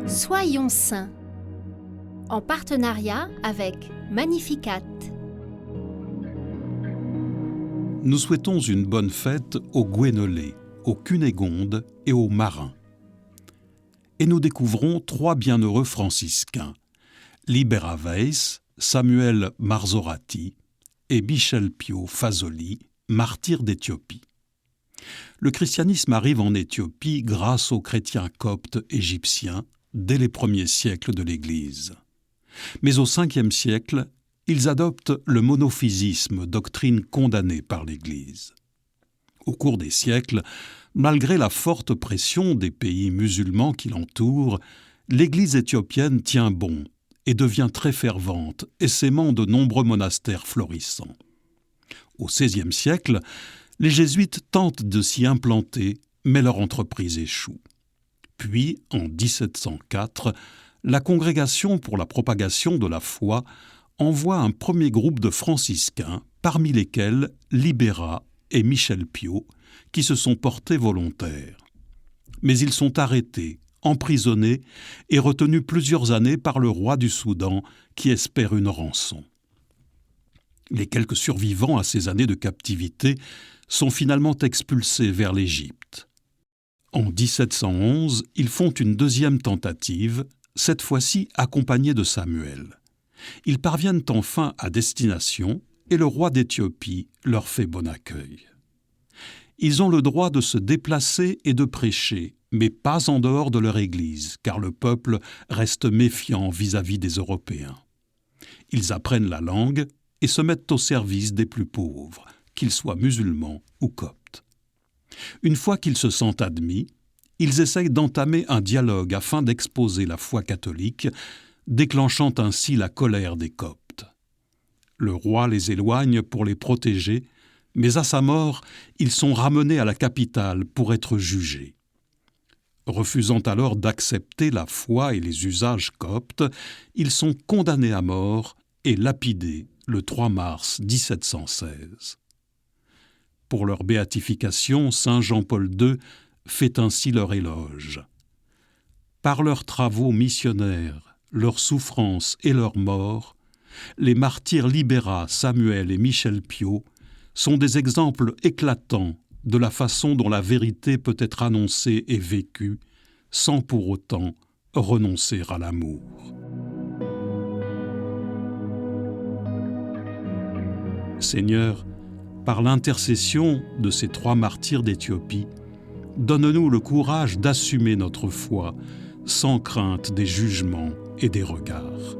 Soyons saints, en partenariat avec Magnificat. Nous souhaitons une bonne fête aux Guénolés, aux Cunégondes et aux Marins. Et nous découvrons trois bienheureux franciscains, Libera Weiss, Samuel Marzorati et Michel Pio Fasoli, martyrs d'Éthiopie. Le christianisme arrive en Éthiopie grâce aux chrétiens coptes égyptiens dès les premiers siècles de l'Église. Mais au 5e siècle, ils adoptent le monophysisme, doctrine condamnée par l'Église. Au cours des siècles, malgré la forte pression des pays musulmans qui l'entourent, l'Église éthiopienne tient bon et devient très fervente, essaimant de nombreux monastères florissants. Au XVIe siècle, les jésuites tentent de s'y implanter, mais leur entreprise échoue. Puis, en 1704, la Congrégation pour la propagation de la foi envoie un premier groupe de franciscains, parmi lesquels Libera et Michel Pio, qui se sont portés volontaires. Mais ils sont arrêtés, emprisonnés et retenus plusieurs années par le roi du Soudan qui espère une rançon. Les quelques survivants à ces années de captivité sont finalement expulsés vers l'Égypte. En 1711, ils font une deuxième tentative, cette fois-ci accompagnés de Samuel. Ils parviennent enfin à destination et le roi d'Éthiopie leur fait bon accueil. Ils ont le droit de se déplacer et de prêcher, mais pas en dehors de leur église, car le peuple reste méfiant vis-à-vis des Européens. Ils apprennent la langue et se mettent au service des plus pauvres, qu'ils soient musulmans ou coptes. Une fois qu'ils se sentent admis, ils essayent d'entamer un dialogue afin d'exposer la foi catholique, déclenchant ainsi la colère des coptes. Le roi les éloigne pour les protéger, mais à sa mort, ils sont ramenés à la capitale pour être jugés. Refusant alors d'accepter la foi et les usages coptes, ils sont condamnés à mort et lapidés le 3 mars 1716. Pour leur béatification, saint Jean-Paul II fait ainsi leur éloge. Par leurs travaux missionnaires, leurs souffrances et leurs morts, les martyrs Libera, Samuel et Michel Pio sont des exemples éclatants de la façon dont la vérité peut être annoncée et vécue sans pour autant renoncer à l'amour. Seigneur, par l'intercession de ces trois martyrs d'Éthiopie, donne-nous le courage d'assumer notre foi sans crainte des jugements et des regards.